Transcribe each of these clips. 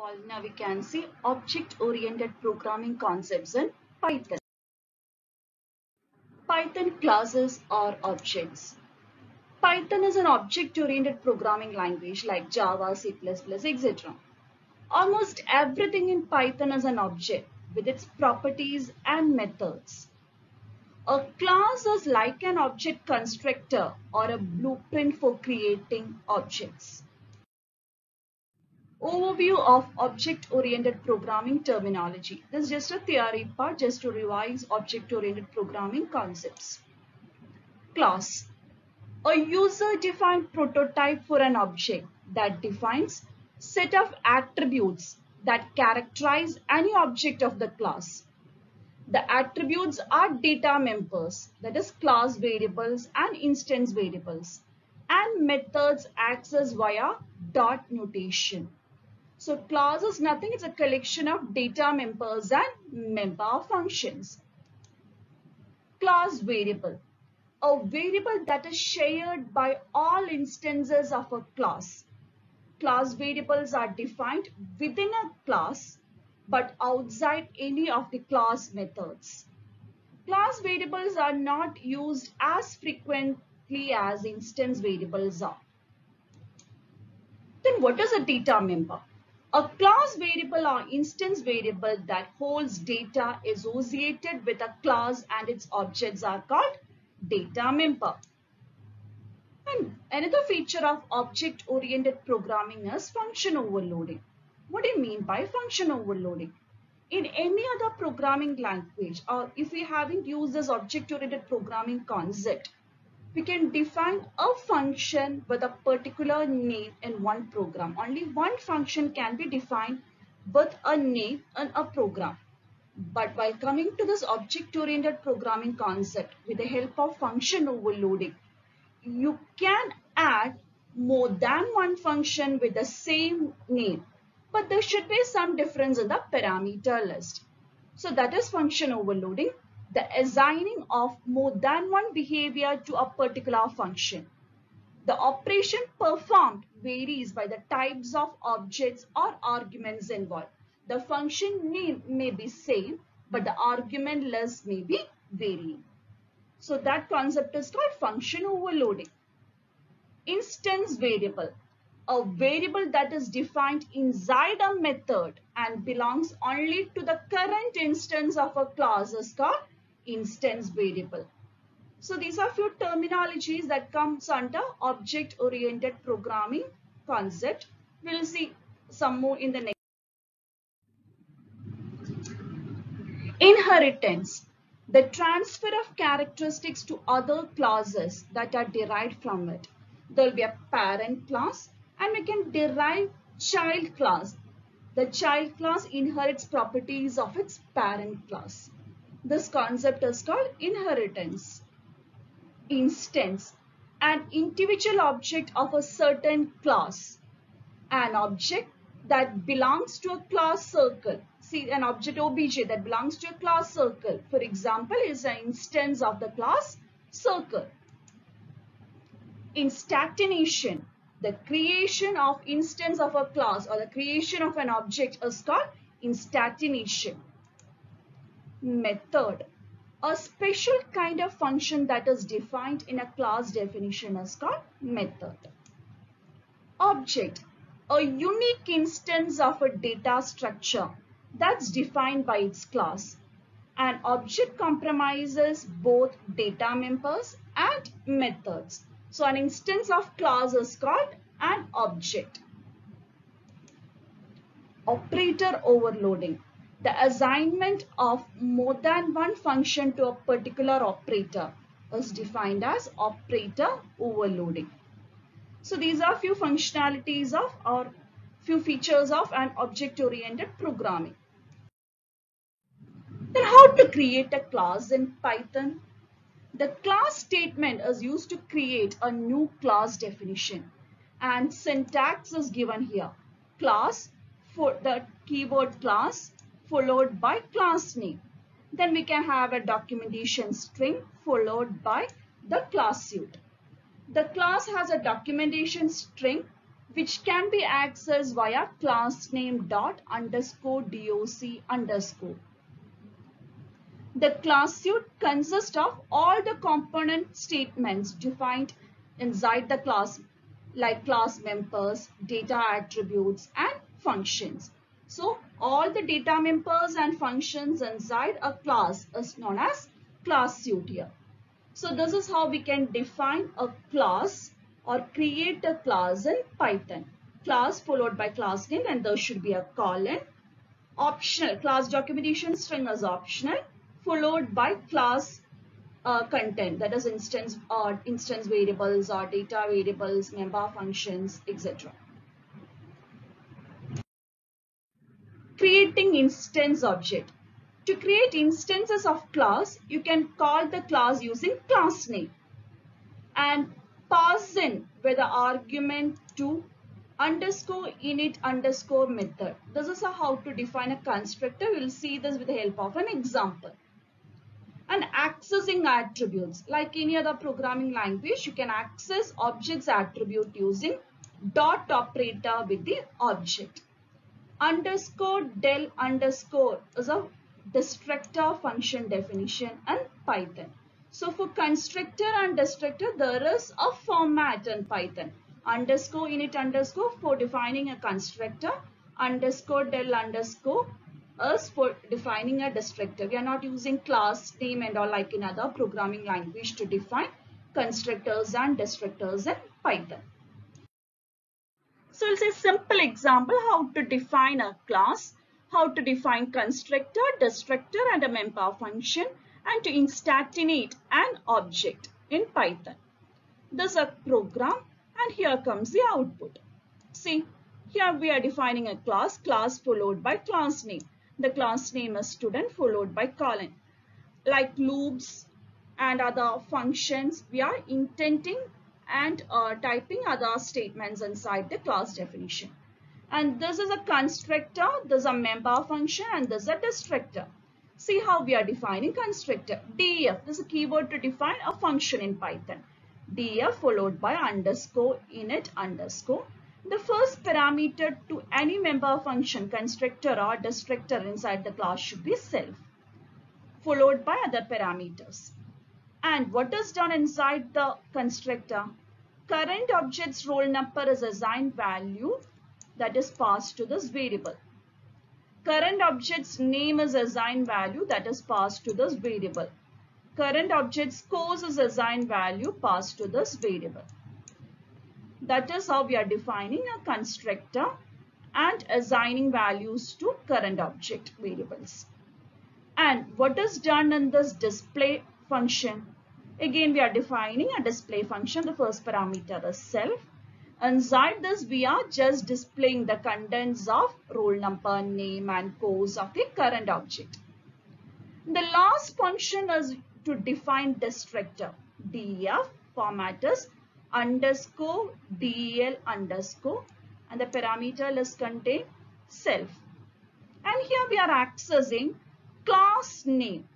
all, now we can see object-oriented programming concepts in Python. Python classes or objects. Python is an object-oriented programming language like Java, C++, etc. Almost everything in Python is an object with its properties and methods. A class is like an object constructor or a blueprint for creating objects. Overview of object-oriented programming terminology. This is just a theory part just to revise object-oriented programming concepts. Class. A user-defined prototype for an object that defines set of attributes that characterize any object of the class. The attributes are data members, that is class variables and instance variables, and methods accessed via dot notation. So class is nothing, it's a collection of data members and member functions. Class variable. A variable that is shared by all instances of a class. Class variables are defined within a class but outside any of the class methods. Class variables are not used as frequently as instance variables are. Then what is a data member? A class variable or instance variable that holds data associated with a class and its objects are called data member. And another feature of object-oriented programming is function overloading. What do you mean by function overloading? In any other programming language, or if we haven't used this object-oriented programming concept, we can define a function with a particular name in one program. Only one function can be defined with a name in a program. But by coming to this object-oriented programming concept with the help of function overloading, you can add more than one function with the same name, but there should be some difference in the parameter list. So that is function overloading, the assigning of more than one behavior to a particular function. The operation performed varies by the types of objects or arguments involved. The function name may be same, but the argument list may be varying. So that concept is called function overloading. Instance variable. A variable that is defined inside a method and belongs only to the current instance of a class is called instance variable. So these are few terminologies that comes under object-oriented programming concept. We'll see some more in the next. Inheritance. The transfer of characteristics to other classes that are derived from it. There will be a parent class and we can derive child class. The child class inherits properties of its parent class. This concept is called inheritance. Instance. An individual object of a certain class. An object that belongs to a class circle. See, an object obj that belongs to a class circle, for example, is an instance of the class circle. Instantiation. The creation of instance of a class or the creation of an object is called instantiation. Method. A special kind of function that is defined in a class definition is called method. Object. A unique instance of a data structure that's defined by its class. An object comprises both data members and methods. So an instance of class is called an object. Operator overloading. The assignment of more than one function to a particular operator is defined as operator overloading. So these are few functionalities of or few features of an object-oriented programming. Then how to create a class in Python? The class statement is used to create a new class definition and syntax is given here. Class for the keyword class followed by class name. Then we can have a documentation string followed by the class suite. The class has a documentation string which can be accessed via class name dot underscore doc underscore. The class suite consists of all the component statements defined inside the class, like class members, data attributes, and functions. So all the data members and functions inside a class is known as class suite here. So this is how we can define a class or create a class in Python. Class followed by class name, and there should be a colon. Optional, class documentation string is optional, followed by class content, that is instance variables or data variables, member functions, etc. Creating instance object. To create instances of class, you can call the class using class name and pass in with the argument to underscore init underscore method. This is how to define a constructor. We'll see this with the help of an example. And accessing attributes. Like any other programming language, you can access objects attribute using dot operator with the object. Underscore del underscore is a destructor function definition in Python. So for constructor and destructor, there is a format in Python. Underscore init underscore for defining a constructor. Underscore del underscore is for defining a destructor. We are not using class name and all like in other programming language to define constructors and destructors in Python. So we'll say simple example how to define a class, how to define constructor, destructor and a member function, and to instantiate an object in Python. This is a program and here comes the output. See, here we are defining a class, class followed by class name. The class name is student followed by colon. Like loops and other functions, we are indenting and typing other statements inside the class definition. And this is a constructor, this is a member function, and this is a destructor. See how we are defining constructor. Def, this is a keyword to define a function in Python. Def followed by underscore init underscore. The first parameter to any member function, constructor or destructor inside the class should be self, followed by other parameters. And what is done inside the constructor? Current object's roll number is assigned value that is passed to this variable. Current object's name is assigned value that is passed to this variable. Current object's course is assigned value passed to this variable. That is how we are defining a constructor and assigning values to current object variables. And what is done in this display function? Again, we are defining a display function. The first parameter is self. Inside this, we are just displaying the contents of roll number, name and course of the current object. The last function is to define destructor. Def format is underscore del underscore and the parameter is contain self. And here we are accessing class name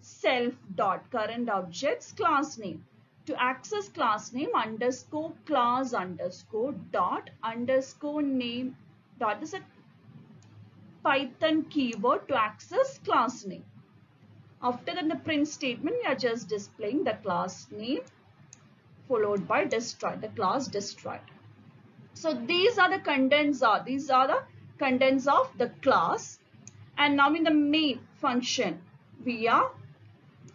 self dot current objects class name. To access class name underscore class underscore dot underscore name dot is a Python keyword to access class name. After that, the print statement, we are just displaying the class name followed by destroy, the class destroyed. So these are the contents of the class. And now in the main function, we are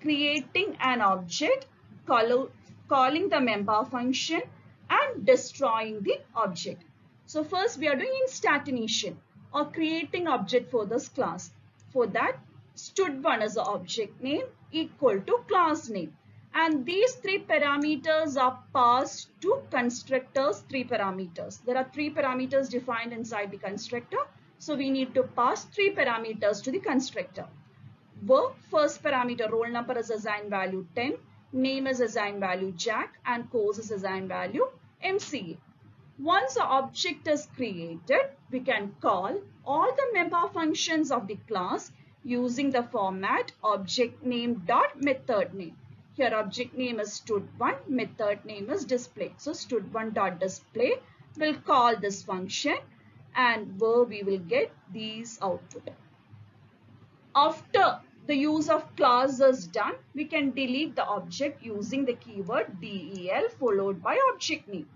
creating an object, calling the member function and destroying the object. So first we are doing instantiation or creating object for this class. For that, stud1 is the object name equal to class name. And these three parameters are passed to constructors, three parameters. There are three parameters defined inside the constructor. So we need to pass three parameters to the constructor. Where first parameter roll number is assigned value 10, name is assigned value Jack, and course is assigned value MCA. Once the object is created, we can call all the member functions of the class using the format object name dot method name. Here object name is stud1, method name is display. So stud1 dot display will call this function and where we will get these output. After the use of class is done, we can delete the object using the keyword del followed by object name.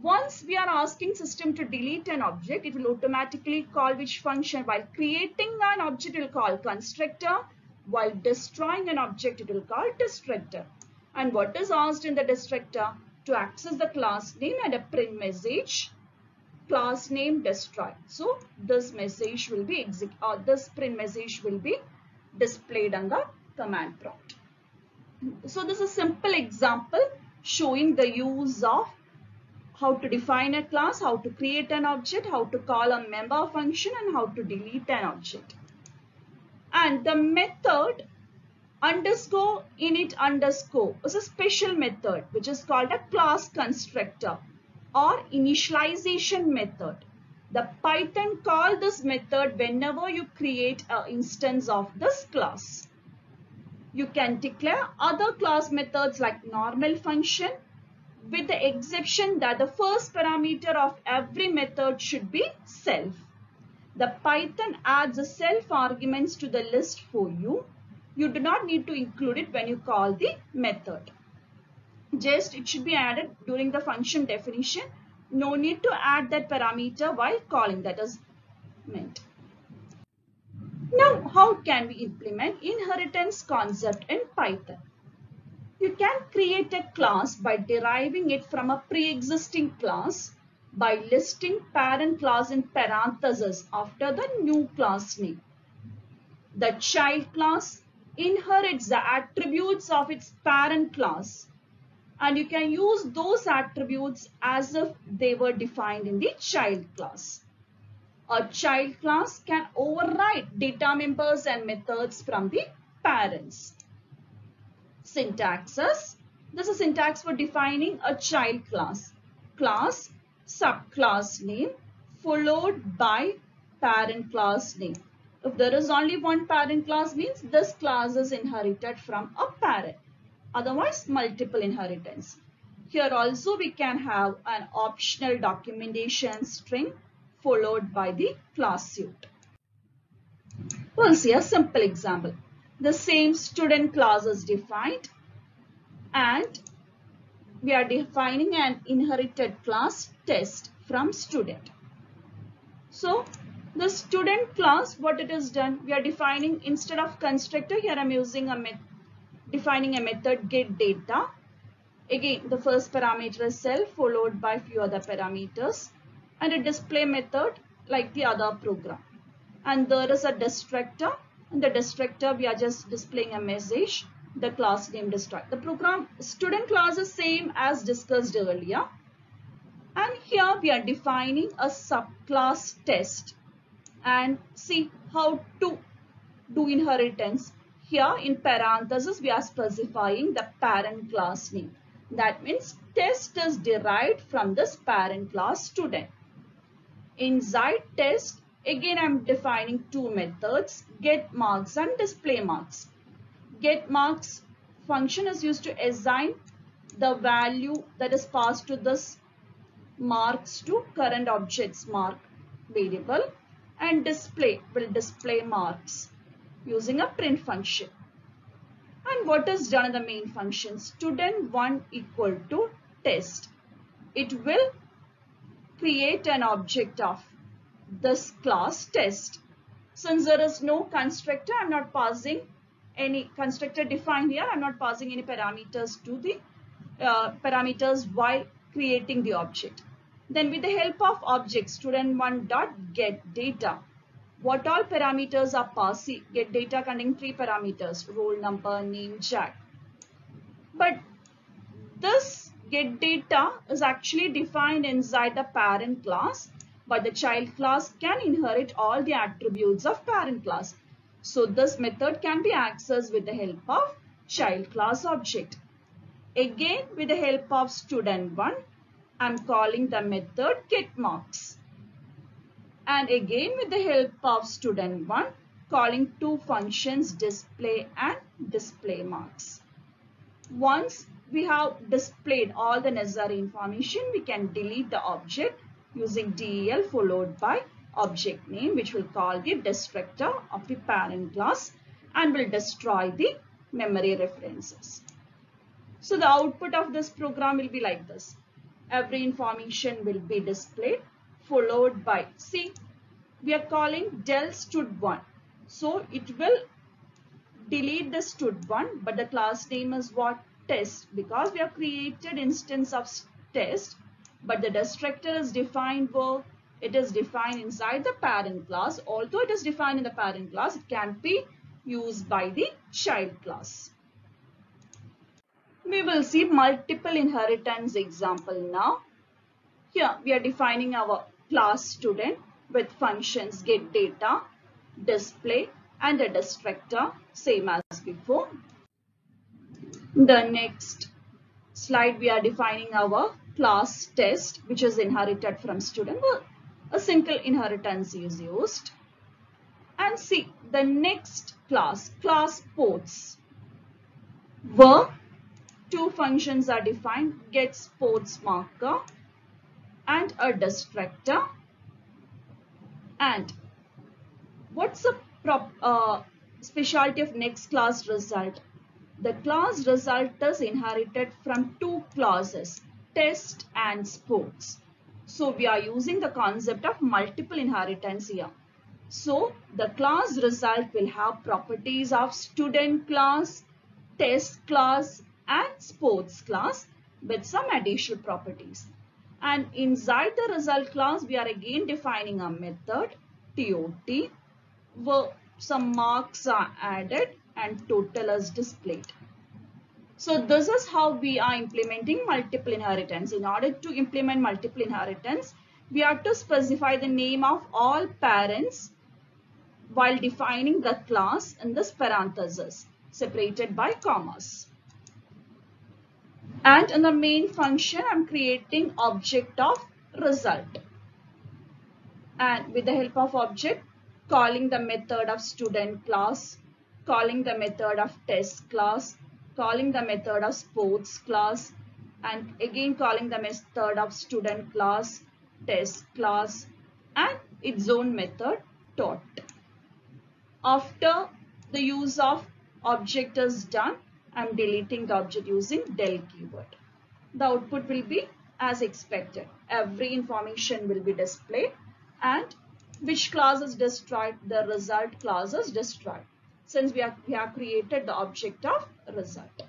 Once we are asking system to delete an object, it will automatically call which function? While creating an object, it will call constructor. While destroying an object, it will call destructor. And what is asked in the destructor? To access the class name and a print message, class name destroy. So this message will be this print message will be displayed on the command prompt. So this is a simple example showing the use of how to define a class, how to create an object, how to call a member function, and how to delete an object. And the method underscore init underscore is a special method which is called a class constructor or initialization method. The Python call this method whenever you create an instance of this class. You can declare other class methods like normal function, with the exception that the first parameter of every method should be self. The Python adds a self arguments to the list for you. You do not need to include it when you call the method. Just it should be added during the function definition. No need to add that parameter while calling, that is meant. Now, how can we implement inheritance concept in Python? You can create a class by deriving it from a pre-existing class by listing parent class in parentheses after the new class name. The child class inherits the attributes of its parent class, and you can use those attributes as if they were defined in the child class. A child class can override data members and methods from the parents. Syntaxes. This is syntax for defining a child class. Class, subclass name, followed by parent class name. If there is only one parent class, means this class is inherited from a parent. Otherwise, multiple inheritance. Here also we can have an optional documentation string followed by the class suit. We'll see a simple example. The same student class is defined and we are defining an inherited class test from student. So the student class, what it is done, we are defining instead of constructor, here I am using defining a method get data. Again, the first parameter is self followed by few other parameters and a display method like the other program. And there is a destructor. In the destructor, we are just displaying a message, the class name destroy. The program student class is same as discussed earlier. And here we are defining a subclass test and see how to do inheritance. Here in parentheses, we are specifying the parent class name. That means test is derived from this parent class student. Inside test, again I am defining two methods, get marks and display marks. Get marks function is used to assign the value that is passed to this marks to current object's mark variable, and display will display marks using a print function. And what is done in the main function? Student1 equal to test. It will create an object of this class test. Since there is no constructor, I am not passing any constructor defined here. I am not passing any parameters to the parameters while creating the object. Then with the help of object student1 dot get data, what all parameters are passed? See, get data containing 3 parameters, roll number, name, jag. But this get data is actually defined inside the parent class, but the child class can inherit all the attributes of parent class. So this method can be accessed with the help of child class object. Again, with the help of student1, I am calling the method getMarks. And again with the help of student1, calling two functions display and display marks. Once we have displayed all the necessary information, we can delete the object using del followed by object name, which will call the destructor of the parent class and will destroy the memory references. So the output of this program will be like this. Every information will be displayed followed by, see, we are calling del stud1. So it will delete the stud1, but the class name is what? Test, because we have created instance of test, but the destructor is defined where? It is defined inside the parent class. Although it is defined in the parent class, it can be used by the child class. We will see multiple inheritance example now. Here we are defining our class student with functions get data, display and a destructor, same as before. The next slide we are defining our class test, which is inherited from student. A single inheritance is used. And see the next class sports, where two functions are defined, get sports marker and a destructor. And what's the specialty of next class result? The class result is inherited from two clauses, test and sports. So we are using the concept of multiple inheritance here. So the class result will have properties of student class, test class and sports class with some additional properties. And inside the result class, we are again defining a method, TOT, where some marks are added and total is displayed. So this is how we are implementing multiple inheritance. In order to implement multiple inheritance, we have to specify the name of all parents while defining the class in this parenthesis separated by commas. And in the main function, I'm creating object of result. And with the help of object, calling the method of student class, calling the method of test class, calling the method of sports class, and again calling the method of student class, test class, and its own method, tot. After the use of object is done, I'm deleting the object using del keyword. The output will be as expected. Every information will be displayed, and which class is destroyed? The result class is destroyed, since we have created the object of result.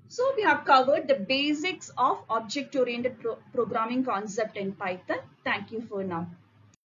So we have covered the basics of object-oriented programming concept in Python. Thank you for now.